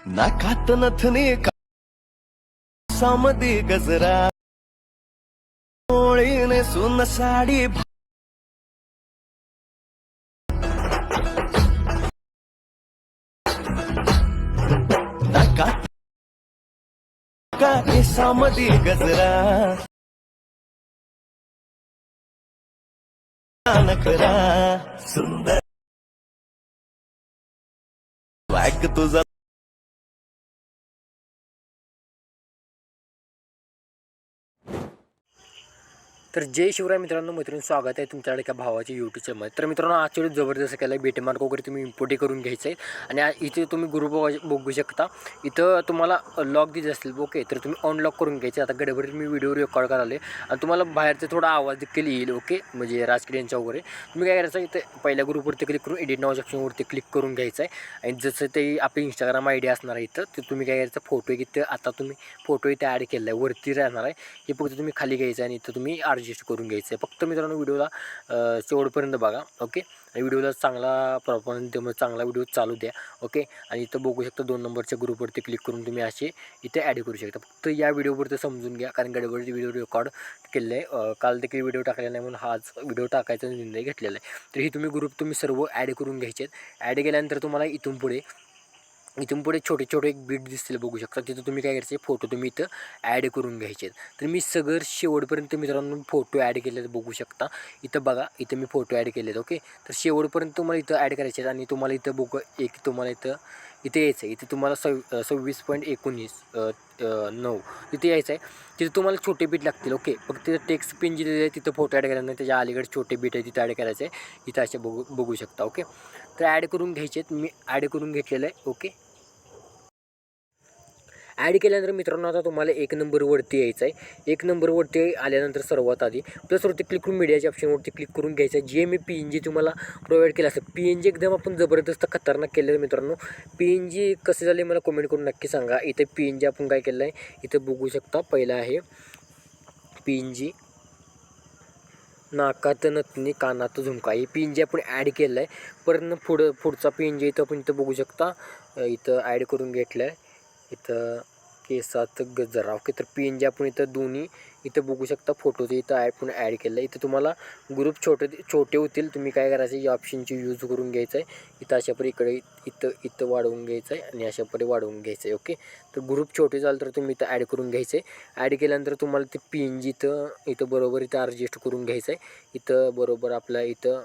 नाकात नथनी कासामध्ये गजरा ओळीने सुन साडी नाकात केसामध्ये गजरा नखरा सुंदर वाग तुझा तर जय शिवराय मित्रांनो, स्वागत आहे तुमच्याकडे एका भावाच्या यूट्यूब चॅनल. तर मित्रांनो, आजच्या जबरदस्त केला बेटमार्क वगैरे तुम्ही इम्पोर्ट करून घ्यायचं आहे. आणि इथे तुम्ही ग्रुप बघू शकता. इथं तुम्हाला लॉक दिले असतील, ओके. तर तुम्ही अनलॉक करून घ्यायचे. आता गडबडीत मी व्हिडिओ रेकॉर्ड करायला आणि तुम्हाला बाहेरचा थोडा आवाज देखील येईल, ओके. म्हणजे राजकीयांच्या वगैरे तुम्ही काय करायचं, इथे पहिल्या ग्रुपवरती क्लिक करून एडिट नावाच्या ऑप्शनवरती क्लिक करून घ्यायचं आहे. आणि जसं ते आपली इंस्टाग्राम ID असणार आहे इथं, ते तुम्ही काय करायचं, फोटो इथं आता तुम्ही फोटो इथे ॲड केला आहे, वरती राहणार आहे. हे फक्त तुम्ही खाली घ्यायचं आणि इथं तुम्ही ॲडजस्ट करून घ्यायचं आहे. फक्त मित्रांनो व्हिडिओला शेवटपर्यंत बघा, ओके. आणि व्हिडिओला चांगला त्यामुळे चांगला व्हिडिओ चालू द्या, ओके. आणि इथं बघू शकता 2 नंबरच्या ग्रुपवरती क्लिक करून तुम्ही असे इथे ॲड करू शकता. फक्त या व्हिडिओवरती समजून घ्या, कारण गडबडीचे व्हिडिओ रेकॉर्ड केले आहे. काल देखील व्हिडिओ टाकलेला नाही म्हणून हाच व्हिडिओ टाकायचा निर्णय घेतलेला आहे. तर ही तुम्ही ग्रुप तुम्ही सर्व ॲड करून घ्यायचे आहेत. ॲड केल्यानंतर तुम्हाला इथून पुढे छोटे छोटे एक बीट दिसतील, बघू शकता. तिथं तुम्ही काय करायचे, फोटो तुम्ही इथं ॲड करून घ्यायचे आहेत. तर मी सगळं शेवटपर्यंत मित्रांनो फोटो ॲड केले बघू शकता. इथं बघा, इथं मी फोटो ॲड केलेत, ओके. तर शेवटपर्यंत तुम्हाला इथं ॲड करायचे आहेत. आणि तुम्हाला इथं तुम्हाला इथे यायचं आहे. इथे तुम्हाला 26.19 तिथे यायचं आहे. तिथे तुम्हाला छोटे बीट लागतील, ओके. फक्त तिथं टेक्स्ट पिन जिथे आहे तिथं फोटो ॲड करायला नाही, त्याच्या अलीकडे छोटे बीट आहे तिथं ॲड करायचं आहे. इथं असे बघू शकता, ओके. तर ॲड करून घ्यायचे आहेत. मी ॲड करून घेतलेलं आहे, ओके. ॲड केल्यानंतर मित्रांनो आता तुम्हाला 1 नंबरवरती यायचं आहे. 1 नंबरवरती आल्यानंतर सर्वात आधी प्लसवरती क्लिक करून मीडियाच्या ऑप्शनवरती क्लिक करून घ्यायचं आहे. जे मी PNG तुम्हाला प्रोव्हाइड केलं असतं, PNG एकदम आपण जबरदस्त खतरनाक केलेलं मित्रांनो. PNG कसे झाले मला कमेंट करून नक्की सांगा. इथे PNG आपण काय केलं आहे, इथं बघू शकता. पहिला आहे PNG नाकात नथनी कानात झुमका, ही PNG आपण ॲड केलं आहे. परत पुढचा PNG इथं आपण इथं बघू शकता. इथं ॲड करून घेतलं आहे. इथं केसात गजरा, ओके. तर PNG आपण इथं दोन्ही इथं बघू शकता. फोटोचं इथं आपण ॲड केलं आहे. इथं तुम्हाला ग्रुप छोटे होतील. तुम्ही काय करायचं, या ऑप्शनची यूज करून घ्यायचं आहे. इथं अशापरी इकडे इथं वाढवून घ्यायचं आहे आणि अशापरी वाढवून घ्यायचं आहे, ओके. तर ग्रुप छोटे झालं तर तुम्ही इथं ॲड करून घ्यायचं आहे. ॲड केल्यानंतर तुम्हाला ते PNG इथं बरोबर इथं ॲडजस्ट करून घ्यायचं आहे. इथं बरोबर आपल्या इथं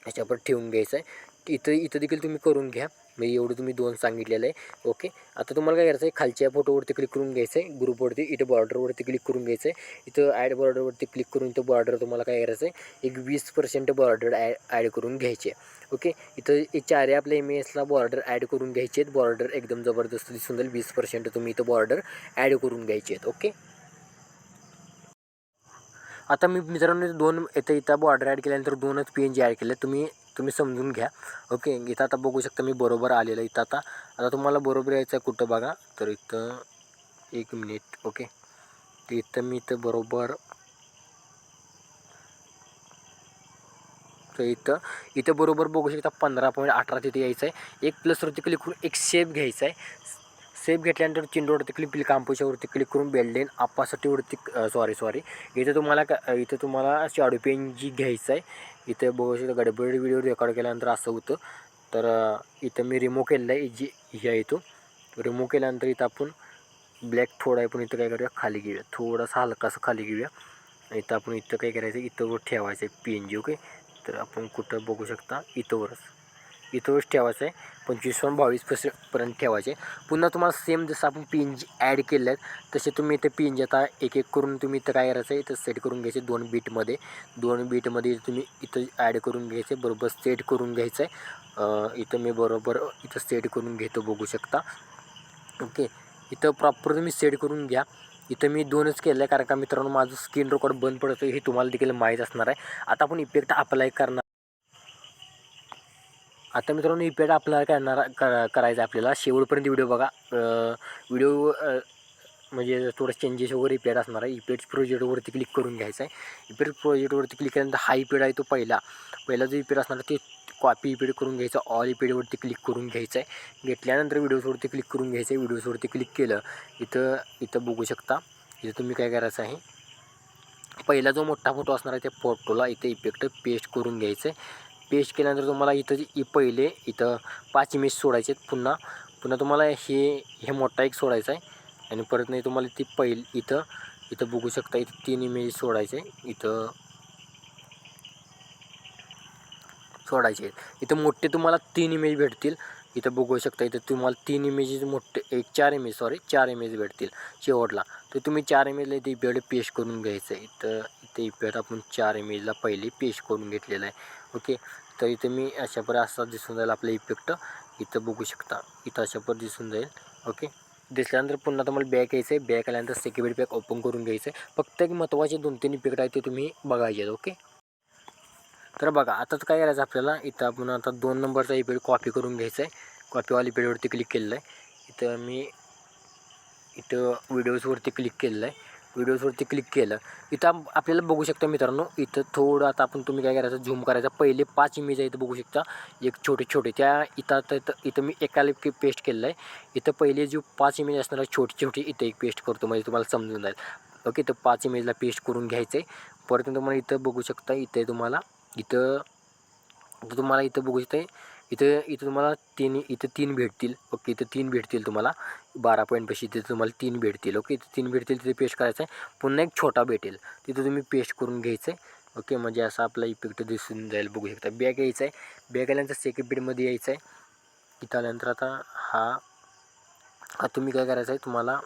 ह्याच्यावर ठेवून घ्यायचं आहे. इथं देखील तुम्ही करून घ्या. म्हणजे एवढं तुम्ही 2 सांगितलेलं आहे, ओके. आता तुम्हाला काय करायचं आहे, खालच्या फोटोवरती क्लिक करून घ्यायचं आहे. ग्रुपवरती इथं बॉर्डरवरती क्लिक करून घ्यायचं आहे. इथं ॲड बॉर्डरवरती क्लिक करून इथं बॉर्डर तुम्हाला काय करायचं आहे, एक 20% बॉर्डर ॲड करून घ्यायचे आहे, ओके. इथं चारही आपल्या MASला बॉर्डर ॲड करून घ्यायचे आहेत. बॉर्डर एकदम जबरदस्त दिसून जाईल. 20% तुम्ही इथं बॉर्डर ॲड करून घ्यायचे आहेत, ओके. आता मी मित्रांनो इथं बॉर्डर ॲड केल्यानंतर 2च PNG ॲड केले. तुम्ही समजून घ्या, ओके. इथं आता बघू शकता मी बरोबर आलेलं आहे. आता तुम्हाला बरोबर यायचं आहे कुठं बघा. तर इथं 1 मिनिट, ओके. तर इथं बरोबर, तर इथं बरोबर बघू शकता 15.18 तिथे यायचं आहे. एक प्लसवरती क्लिक करून एक सेव घ्यायचा आहे. सेव घेतल्यानंतर चिन्हवरती क्लिक कांपोशावरती क्लिक करून बेल्डेन आपासाठीवरती सॉरी इथं तुम्हाला शॅडो PNG घ्यायचं आहे. इथं बघू शकता गडबड व्हिडिओ रेकॉर्ड केल्यानंतर असं होतं. तर इथं मी रिमूव्ह केलेलं आहे. ही आहे तो रिमूव्ह केल्यानंतर इथं आपण ब्लॅक थोडा आहे, पण इथं काय करूया, खाली घेऊया, थोडासा हलकासा खाली घेऊया. इथं आपण काय करायचं, इथं ठेवायचं आहे PNG, ओके. तर आपण कुठं बघू शकता, इथंच ठेवायचं आहे. 25-22% ठेवायचे. पुन्हा तुम्हाला सेम जसं आपण PNG ॲड केलं आहे तसे तुम्ही इथे PNG आता एक करून तुम्ही इथं काय करायचं आहे, इथं सेट करून घ्यायचे 2 बीटमध्ये तुम्ही इथं ॲड करून घ्यायचे, बरोबर सेट करून घ्यायचं आहे. इथं मी बरोबर इथं सेट करून घेतो, बघू शकता, ओके. इथं प्रॉपर तुम्ही सेट करून घ्या. इथं मी 2च केलं आहे, कारण का मित्रांनो माझं स्क्रीन रेकॉर्ड बंद पडतो हे तुम्हाला देखील माहीत असणार आहे. आता आपण इफेक्ट अप्लाय करणार. आता मित्रांनो इफेक्ट अप्लाय करायचं आहे आपल्याला. शेवटपर्यंत व्हिडिओ बघा. व्हिडिओ म्हणजे थोडं चेंजेस वगैरे इफेक्ट असणार आहे. इफेक्ट प्रोजेक्टवरती क्लिक करून घ्यायचं आहे. इफेक्ट प्रोजेक्टवरती क्लिक केल्यानंतर हा इफेक्ट आहे तो पहिला जो इफेक्ट असणार ते कॉपी इपेड करून घ्यायचं, ऑल इपेडवरती क्लिक करून घ्यायचं आहे. घेतल्यानंतर व्हिडिओजवरती क्लिक करून घ्यायचं आहे. व्हिडिओजवरती क्लिक केलं इथं बघू शकता. इथं तुम्ही काय करायचं आहे, पहिला जो मोठा फोटो असणार आहे त्या फोटोला इथे इफेक्ट पेस्ट करून घ्यायचं आहे. पेस्ट केल्यानंतर तुम्हाला पहिले इथं 5 इमेज सोडायचे आहेत. पुन्हा तुम्हाला हे मोठा एक सोडायचा आहे आणि परत नाही तुम्हाला ती इथं बघू शकता. इथं 3 इमेज सोडायचे इथं मोठे तुम्हाला 3 इमेज भेटतील. इथं बघू शकता. इथं तुम्हाला 3 इमेजेस मोठे 4 इमेज भेटतील शेवटला. तर तुम्ही 4 इमेजला इथे इपेड पेस्ट करून घ्यायचं आहे. इथे इपेड आपण 4 इमेजला पहिले पेस्ट करून घेतलेला आहे. ओके, तर इथं मी असा दिसून जाईल आपला इफेक्ट. इथं बघू शकता. इथं अशा दिसून जाईल. ओके, दिसल्यानंतर पुन्हा तुम्हाला बॅक यायचं आहे. बॅक आल्यानंतर सेक्युरिटी पॅक ओपन करून घ्यायचं आहे. फक्त एक महत्त्वाचे 2-3 इफेक्ट आहेत ते तुम्ही बघायचे आहेत. ओके, तर बघा आता काय करायचं आपल्याला. इथं आपण आता 2 नंबरचा इपेड कॉपी करून घ्यायचा आहे. कॉपीवाल इपेडवरती क्लिक केलेलं आहे. इथं व्हिडिओजवरती क्लिक केलेलं आहे. व्हिडिओजवरती क्लिक केलं. इथं आपल्याला बघू शकता मित्रांनो, इथं थोडं आता तुम्ही काय करायचं, झूम करायचं. पहिले 5 इमेज आहे इथं बघू शकता, एक छोटे त्या इथं मी एकाला पेस्ट केलेलं आहे. इथं पहिले जो 5 इमेज असणार आहे छोटी इथं एक पेस्ट करतो, म्हणजे तुम्हाला समजून जाईल. ओके, तर 5 इमेजला पेस्ट करून घ्यायचं आहे. परत तुम्हाला इथं बघू शकता, इथं तुम्हाला बघू शकता. इथं तुम्हाला 3 भेटतील. ओके, इथं 3 भेटतील तुम्हाला 12 पॉईंटपाशी. तिथे तुम्हाला 3 भेटतील. ओके, 3 भेटतील तिथे पेस्ट करायचं आहे. पुन्हा एक छोटा भेटेल तिथं तुम्ही पेस्ट करून घ्यायचं आहे. ओके, म्हणजे असा आपला इफेक्ट दिसून जाईल. बघू शकता. बॅक यायचं आहे. बॅक आल्यानंतर सेकंड बीडमध्ये यायचं आहे. इथं आल्यानंतर आता हा तुम्ही काय करायचं आहे, तुम्हाला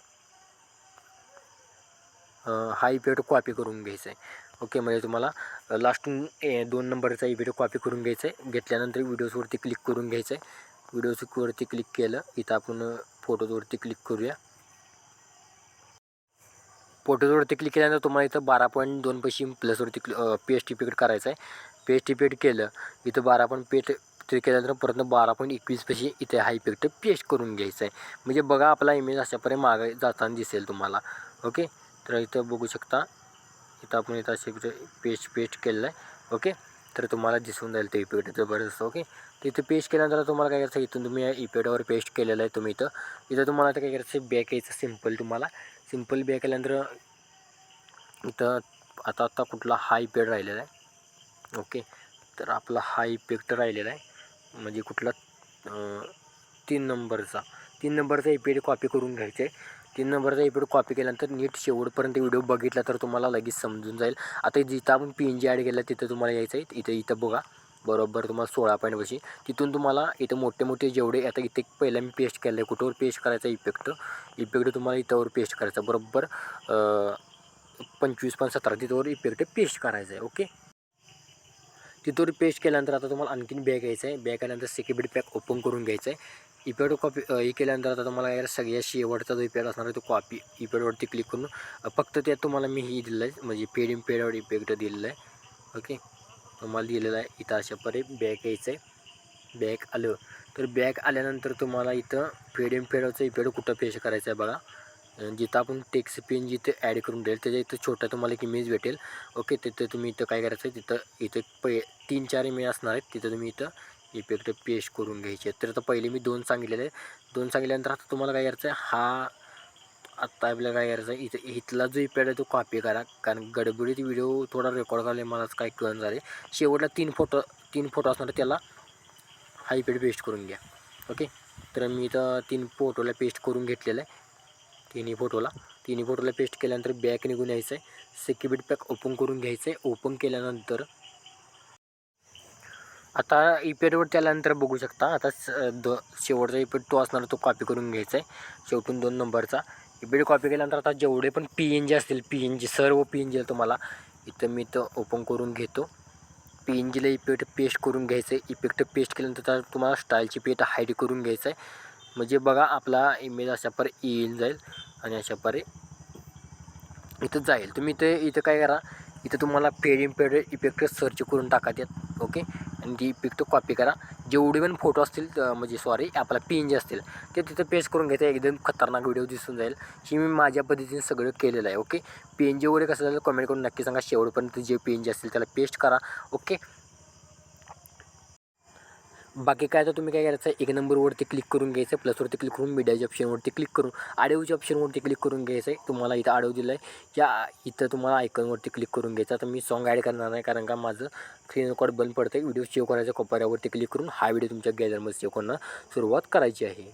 हा इफेक्ट कॉपी करून घ्यायचा आहे. ओके, म्हणजे तुम्हाला लास्टून 2 नंबरचा इफेक्ट कॉपी करून घ्यायचा आहे. घेतल्यानंतर व्हिडिओजवरती क्लिक करून घ्यायचं आहे. व्हिडिओजवरती क्लिक केलं. इथं आपण फोटोजवरती क्लिक करूया. फोटोजवरती क्लिक केल्यानंतर तुम्हाला इथं 12.2 पाशी प्लसवरती पेस्ट इफेक्ट करायचं आहे. पेस्ट इफेक्ट केलं. इथं 12 ते केल्यानंतर परत 12.21 पाशी इथे हा इफेक्ट पेस्ट करून घ्यायचा आहे. म्हणजे बघा आपला इमेज अशापर्यंत मागे जाताना दिसेल तुम्हाला. ओके, तर इथं बघू शकता. इथं आपण असे पेस्ट केलेलं आहे. ओके, तर तुम्हाला दिसून जाईल ते इफेक्ट जबरदस्त. ओके, तर इथं पेस्ट केल्यानंतर तुम्हाला काय करायचं, इथून तुम्ही इफेक्टवर पेस्ट केलेलं आहे तुम्ही इथं तुम्हाला आता काय करायचं, बॅक यायचं. सिम्पल बॅक केल्यानंतर इथं आता कुठला हा इफेक्ट राहिलेला आहे. ओके, तर आपला हा इफेक्ट राहिलेला आहे, म्हणजे कुठला 3 नंबरचा इफेक्ट कॉपी करून घ्यायचा आहे. 3 नंबरचा इफेक्ट कॉपी केल्यानंतर नीट शेवटपर्यंत व्हिडिओ बघितला तर तुम्हाला लगेच समजून जाईल. आता जिथं आपण PNG ॲड केलं तिथं तुम्हाला यायचं आहे. इथं बघा बरोबर तुम्हाला 16 पॉईंटपाशी. तिथून तुम्हाला इथं मोठे जेवढे आता इथे पहिला मी पेस्ट केलं आहे, कुठंवर पेस्ट करायचा इफेक्ट तुम्हाला इथंवर पेस्ट करायचा. बरोबर 25.17 तिथंवर इफेक्ट पेस्ट करायचा आहे. ओके, तिथवर पेस्ट केल्यानंतर आता तुम्हाला आणखीन बॅक यायचं आहे. बॅक आल्यानंतर सेक्युरिटी पॅक ओपन करून घ्यायचं आहे. इफेक्ट कॉपी हे केल्यानंतर आता तुम्हाला काय सगळ्यात शेवटचा जो इफेक्ट असणार आहे तो कॉपी इफेक्टवरती क्लिक करून फक्त त्यात तुम्हाला मी ही दिलेलं आहे, म्हणजे पेडवर इफेक्ट दिलेलं आहे. ओके, तुम्हाला दिलेलं आहे. इथं अशाप्रकारे बॅक यायचं आहे. बॅक आलं तर बॅक आल्यानंतर तुम्हाला इथं पेडचं इफेक्ट कुठं पेस्ट करायचं आहे बघा. जिथं आपण टेक्स्ट पेन जिथे ॲड करून देईल त्याच्या इथं छोटा तुम्हाला एक इमेज भेटेल. ओके, तिथं तुम्ही इथं काय करायचं आहे, इथं 3-4 इमेज असणार आहेत. तिथं तुम्ही इथं इफेक्ट पेस्ट करून घ्यायचे. तर आता पहिले मी 2 सांगितलेले आहे. 2 सांगितल्यानंतर आता तुम्हाला काय करायचं आहे, आत्ता आपल्याला काय करायचं आहे, इथला जो इफेक्ट आहे तो कॉपी करा. कारण गडबडीत व्हिडिओ थोडा रेकॉर्ड झाला मलाच काय कळण झाले. शेवटला 3 फोटो असणार त्याला हा इफेक्ट पेस्ट करून घ्या. ओके, तर मी इथं 3 फोटोला पेस्ट करून घेतलेलं आहे. तिन्ही फोटोला पेस्ट केल्यानंतर बॅक निघून यायचं आहे. सेक्युरिटी पॅक ओपन करून घ्यायचं आहे. ओपन केल्यानंतर आता इफेक्टवर आल्यानंतर बघू शकता. आता शेवटचा इफेक्ट तो असणार तो कॉपी करून घ्यायचा आहे. शेवटून 2 नंबरचा इफेक्ट कॉपी केल्यानंतर आता जेवढे पण PNG असतील सर्व PNG तुम्हाला मी ओपन करून घेतो. PNGला इफेक्ट पेस्ट करून घ्यायचं आहे. इफेक्ट पेस्ट केल्यानंतर तुम्हाला स्टाईलची पेट हाईड करून घ्यायचं आहे. म्हणजे बघा आपला इमेज अशाप्रकारे येईल जाईल आणि अशाप्रकारे इथं जाईल. तुम्ही इथं काय करा, इथं तुम्हाला पेड इफेक्ट सर्च करून टाका त्यात. ओके, आणि ती इफेक्ट कॉपी करा. जेवढे पण फोटो असतील आपला PNG असतील ते तिथं पेस्ट करून घ्यायचं. एकदम खतरनाक व्हिडिओ दिसून जाईल. ही मी माझ्या पद्धतीने सगळं केलेलं आहे. ओके, PNG वगैरे कसं झालं कमेंट करून नक्की सांगा. शेवटपर्यंत जे PNG असतील त्याला पेस्ट करा. ओके, बाकी काय तर तुम्ही काय करायचं आहे, एक नंबरवरती क्लिक करून घ्यायचं, प्लसवरती क्लिक करून मीडियाच्या ऑप्शनवरती क्लिक करून ऑडिओच्या ऑप्शनवरती क्लिक करून घ्यायचं आहे. तुम्हाला इथं ऑडिओ दिलं आहे या इथं तुम्हाला आयकॉनवरती क्लिक करून घ्यायचं. आता मी सॉन्ग ॲड करणार नाही कारण का माझं स्क्रीन रेकॉर्ड बंद पडतं आहे. व्हिडिओ सेव्ह करायचा कोपऱ्यावरती क्लिक करून हा व्हिडिओ तुमच्या गॅलरीमध्ये सेव्ह करणं सुरुवात करायची आहे.